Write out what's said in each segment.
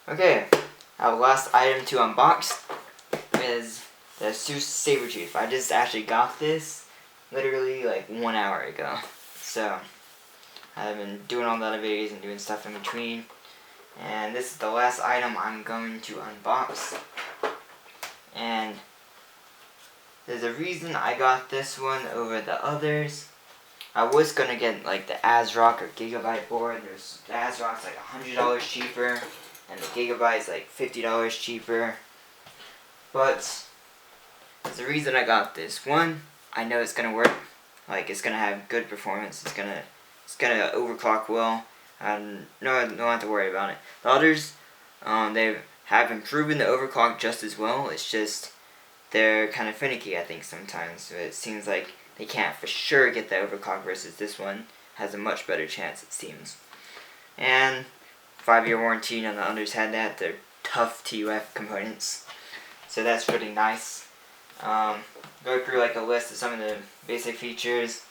Okay, our last item to unbox is the Asus Sabertooth. I just actually got this literally like 1 hour ago. So, I've been doing all the other videos and doing stuff in between. And this is the last item I'm going to unbox. And there's a reason I got this one over the others. I was gonna get like the ASRock or Gigabyte board. The ASRock's like $100 cheaper, and the Gigabyte's like $50 cheaper. But there's a reason I got this. One, I know it's gonna work. Like, it's gonna have good performance. It's gonna overclock well. I don't have to worry about it. The others, they have improved the overclock just as well. It's just they're kind of finicky, I think, sometimes. So it seems like they can't for sure get the overclock versus this one has a much better chance, it seems. And 5-year warranty, none of the others had that. They're tough TUF components, so that's really nice. Go through like a list of some of the basic features.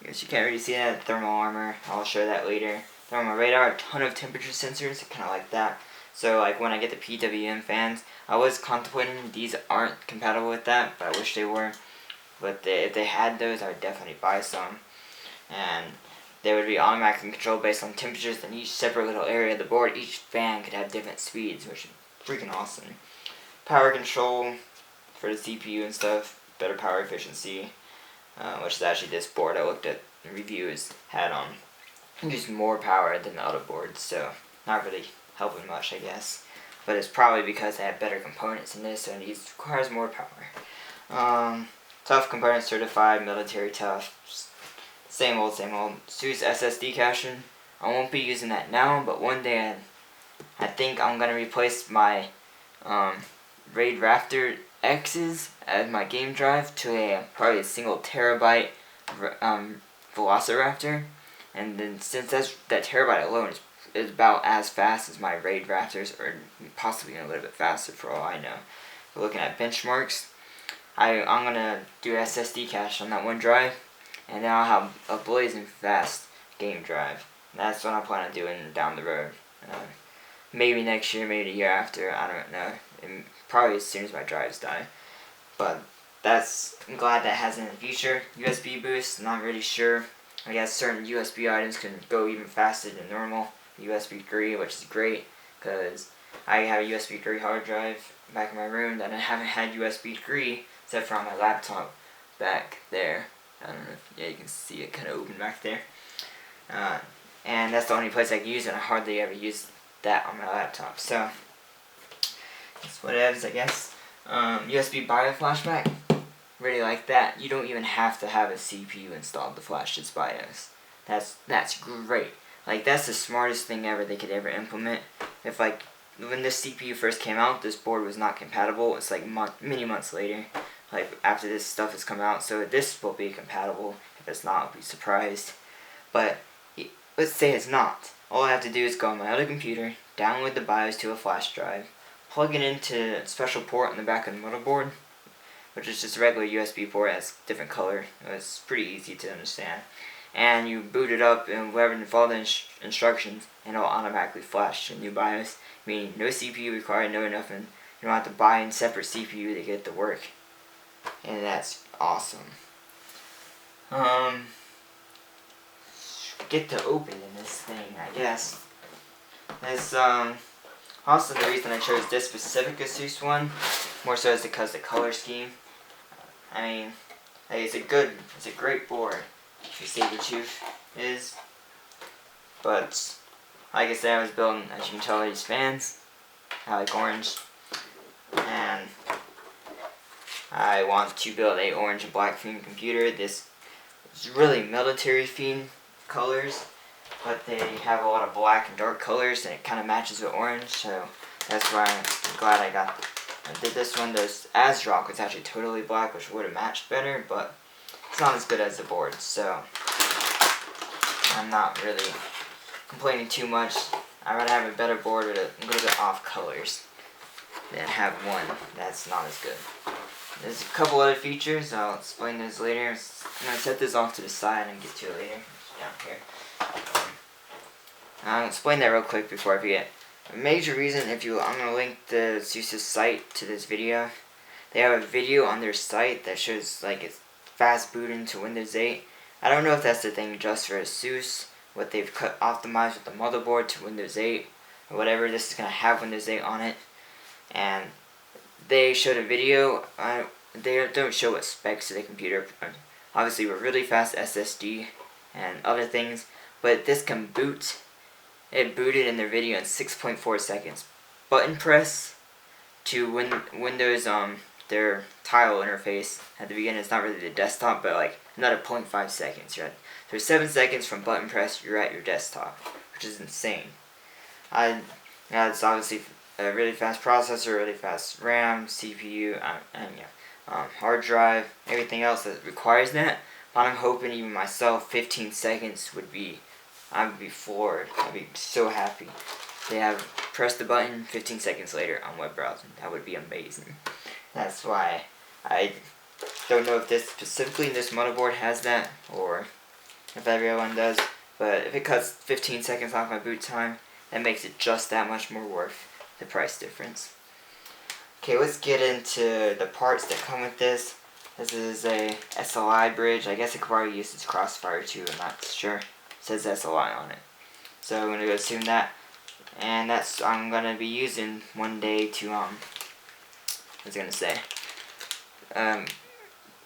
I guess you can't really see that. Thermal armor, I'll show that later. Thermal radar, a ton of temperature sensors, kind of like that. So like when I get the PWM fans, I was contemplating these aren't compatible with that, but I wish they were. But if they had those, I would definitely buy some. And they would be automatically controlled based on temperatures in each separate little area of the board. Each fan could have different speeds, which is freaking awesome. Power control for the CPU and stuff, better power efficiency, which is actually this board I looked at the reviews had on. Used more power than the other boards, so not really helping much, I guess. But it's probably because they have better components in this, so it requires more power. Tough components certified, military tough. Same old, same old. Asus SSD caching. I won't be using that now, but one day I think I'm going to replace my RAID Raptor X's as my game drive to probably a single terabyte Velociraptor. And then since that terabyte alone is about as fast as my RAID Raptors, or possibly a little bit faster for all I know. We're looking at benchmarks. I'm going to do SSD cache on that one drive, and then I'll have a blazing fast game drive. That's what I plan on doing down the road. Maybe next year, maybe the year after, I don't know. And probably as soon as my drives die. But I'm glad that has in the future. USB boost, not really sure. I guess certain USB items can go even faster than normal. USB 3, which is great, because I have a USB 3 hard drive back in my room that I haven't had USB 3 except for on my laptop back there. I don't know if you can see it kind of open back there. And that's the only place I can use it. I hardly ever use that on my laptop. So that's what it is, I guess. USB BIOS flashback. Really like that. You don't even have to have a CPU installed to flash this BIOS. That's great. Like, that's the smartest thing ever they could ever implement. If like when this CPU first came out, this board was not compatible. It's like many months later, like after this stuff has come out. So this will be compatible. If it's not, I'll be surprised. But let's say it's not. All I have to do is go on my other computer, download the BIOS to a flash drive, plug it into a special port in the back of the motherboard, which is just a regular USB port. That's a different color. It's pretty easy to understand. And you boot it up and follow the instructions, and it'll automatically flash to a new BIOS, meaning no CPU required, no nothing. You don't have to buy a separate CPU to get it to work. And that's awesome. Get to open in this thing, I guess. This also the reason I chose this specific Asus one, more so is because the color scheme. I mean, hey, it's a great board. The Sabertooth is, but like I said, I was building, as you can tell, these fans. I like orange, and I want to build a orange and black themed computer. This is really military themed colors, but they have a lot of black and dark colors, and it kind of matches with orange. So that's why I'm glad I did this one. This ASRock was actually totally black, which would have matched better, but it's not as good as the board, so I'm not really complaining too much. I'd rather have a better board with a little bit off colors than have one that's not as good. There's a couple other features. I'll explain those later. I'm going to set this off to the side and get to it later. Down here. I'll explain that real quick before I forget. A major reason, I'm gonna link the Asus site to this video. They have a video on their site that shows like it's fast booting to Windows 8. I don't know if that's the thing just for Asus, what they've optimized with the motherboard to Windows 8 or whatever. This is gonna have Windows 8 on it, and they showed a video. They don't show what specs of the computer. Obviously, with really fast SSD and other things, but this can boot. It booted in their video in 6.4 seconds. Button press to Windows their tile interface at the beginning. It's not really the desktop, but like another 0.5 seconds. Right? So 7 seconds from button press, you're at your desktop, which is insane. It's obviously a really fast processor, really fast RAM, CPU, and hard drive, everything else that requires that. But I'm hoping even myself, 15 seconds would be, I would be floored. I'd be so happy. They have press the button, 15 seconds later on web browsing. That would be amazing. That's why I don't know if this specifically this motherboard has that, or if every other one does. But if it cuts 15 seconds off my boot time, that makes it just that much more worth the price difference. Okay, let's get into the parts that come with this. This is a SLI bridge. I guess it could probably use this crossfire too, I'm not sure. It says SLI on it. So I'm going to assume that. And that's I'm going to be using one day to, what was I going to say?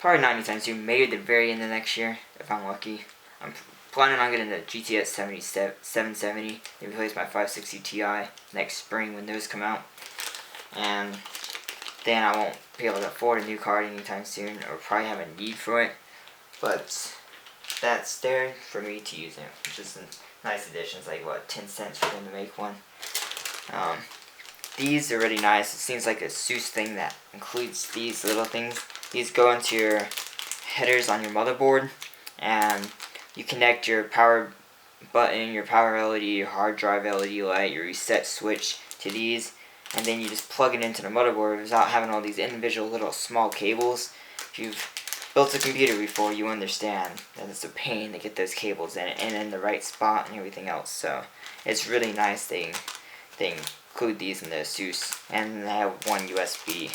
Probably 90 times soon, maybe at the very end of next year, if I'm lucky. I'm planning on getting the GTX 770. They replace my 560 Ti next spring when those come out. And then I won't be able to afford a new card anytime soon, or probably have a need for it. But that's there for me to use it, which is a nice addition. It's like, what, 10 cents for them to make one. These are really nice. It seems like a Asus thing that includes these little things. These go into your headers on your motherboard, and you connect your power button, your power LED, your hard drive LED light, your reset switch to these, and then you just plug it into the motherboard without having all these individual little small cables. If you've built a computer before, you understand that it's a pain to get those cables in and in the right spot and everything else. So it's really nice they include these in the Asus, and they have one USB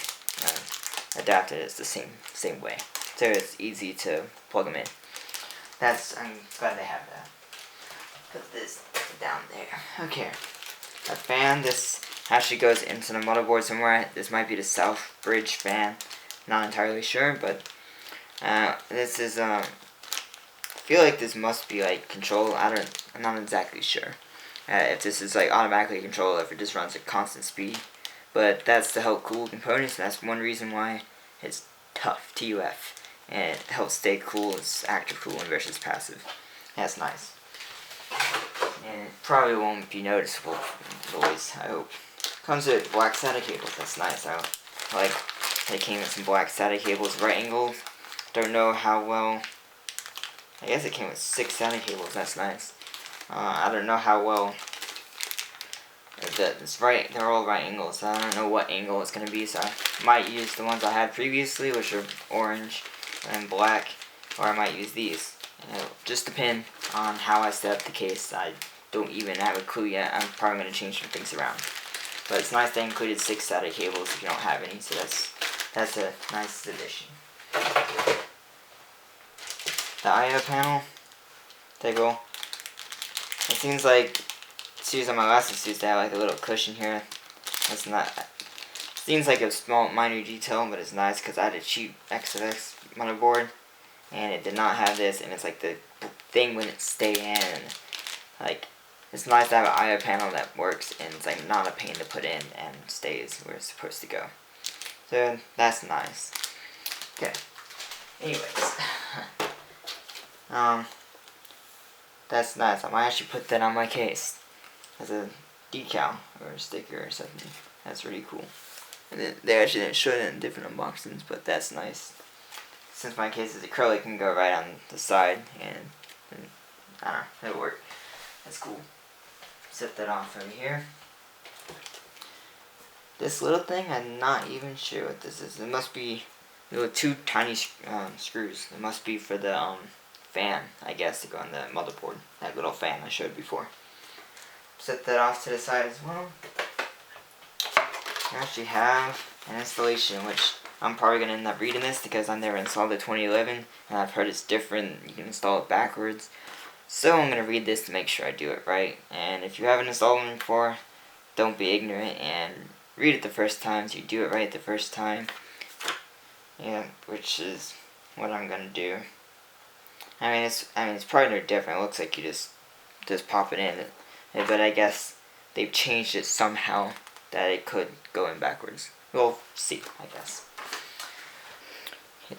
adapter that's the same way, so it's easy to plug them in. I'm glad they have that. Put this down there. Okay, a fan. This actually goes into the motherboard somewhere. This might be the South Bridge fan. Not entirely sure, but this is I feel like this must be like control. I'm not exactly sure if this is like automatically controlled, if it just runs at constant speed. But that's to help cool components, and that's one reason why it's tough, TUF. And it helps stay cool. It's active cooling versus passive. That's nice. And it probably won't be noticeable noise, I hope. Comes with black SATA cables. That's nice. I like they came with some black SATA cables, right angled. Don't know how well. I guess it came with 6 SATA cables. That's nice. I don't know how well. It's right. They're all right angles. So I don't know what angle it's gonna be. So I might use the ones I had previously, which are orange and black, or I might use these. It'll just depend on how I set up the case. I don't even have a clue yet. I'm probably gonna change some things around. But it's nice they included 6 SATA cables if you don't have any. So that's a nice addition. The I/O panel. There you go. It seems like on my last Asus, they have like a little cushion here. That's not. Seems like a small, minor detail, but it's nice because I had a cheap XFX motherboard, and it did not have this, and it's like the thing wouldn't stay in. Like, it's nice to have an I/O panel that works, and it's like not a pain to put in and stays where it's supposed to go. So that's nice. Okay. Anyways, that's nice. I might actually put that on my case as a decal or a sticker or something. That's really cool. And they actually didn't show it in different unboxings, but that's nice. Since my case is acrylic, it can go right on the side, and I don't know, it'll work. That's cool. Set that off over here. This little thing, I'm not even sure what this is. It must be, there were 2 tiny screws. It must be for the fan, I guess, to go on the motherboard. That little fan I showed before. Set that off to the side as well. I actually have an installation, which I'm probably going to end up reading this because I've never installed the 2011 and I've heard it's different. You can install it backwards. So I'm going to read this to make sure I do it right. And if you haven't installed one before, don't be ignorant and read it the first time so you do it right the first time. Yeah, which is what I'm going to do. I mean it's probably no different. It looks like you just pop it in. But I guess they've changed it somehow that it could go in backwards. We'll see, I guess.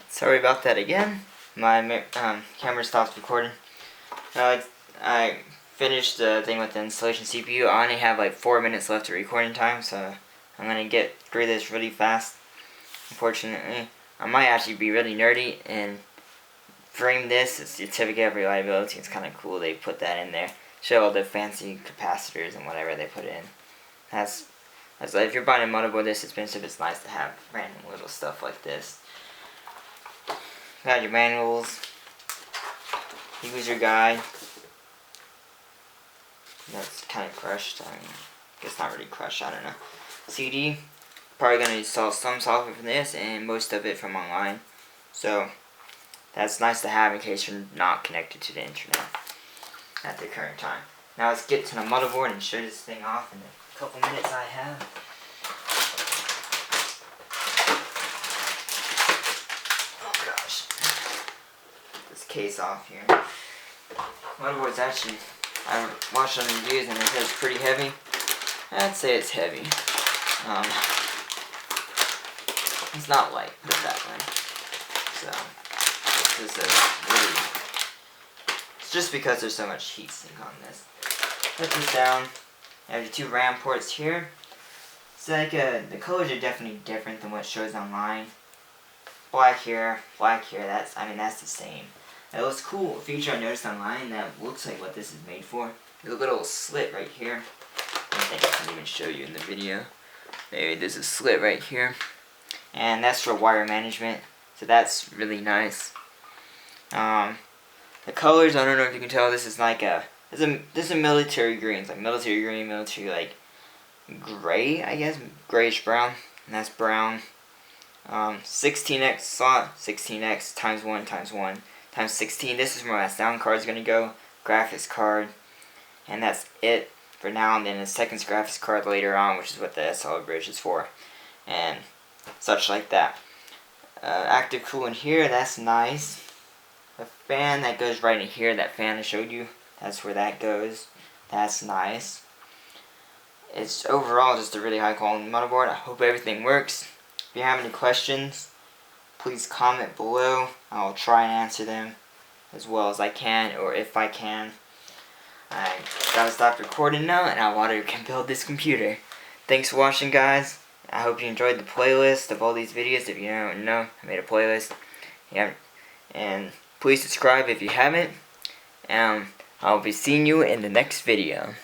Sorry about that again. My camera stopped recording. I finished the thing with the installation CPU. I only have like 4 minutes left of recording time, so I'm gonna get through this really fast. Unfortunately, I might actually be really nerdy and frame this. It's certificate of reliability. It's kind of cool. They put that in there. Show all the fancy capacitors and whatever they put in. That's like, if you're buying a motherboard this expensive, it's nice to have random little stuff like this. Got your manuals, user guide. That's kind of crushed. I mean, I guess not really crushed. I don't know. CD. Probably gonna install some software from this and most of it from online. So that's nice to have in case you're not connected to the internet at the current time. Now let's get to the motherboard and show this thing off in the couple minutes I have. Oh gosh. Get this case off here. Motherboard's actually, I watched some reviews and it says it's pretty heavy. I'd say it's heavy. It's not light, put it that way. So, this is really, it's just because there's so much heat sink on this. Put this down. I have the two RAM ports here. It's like the colors are definitely different than what shows online. Black here, that's the same. It looks cool. A feature I noticed online that looks like what this is made for. There's a little slit right here. I think I can even show you in the video. Maybe there's a slit right here. And that's for wire management. So that's really nice. The colors, I don't know if you can tell, this is like this is a military green. It's like military green, military like gray, I guess. Grayish brown. And that's brown. 16x slot, 16x times 1 times 1 times 16. This is where my sound card is going to go. Graphics card. And that's it for now. And then the second graphics card later on, which is what the SL bridge is for. And such like that. Active cooling here, that's nice. The fan that goes right in here, that fan I showed you, that's where that goes. That's nice. It's overall just a really high quality motherboard. I hope everything works. If you have any questions, please comment below. I'll try and answer them as well as I can, or if I can. I gotta stop recording now, and I want to build this computer. Thanks for watching, guys. I hope you enjoyed the playlist of all these videos. If you don't know, I made a playlist. Yeah, and please subscribe if you haven't. I'll be seeing you in the next video.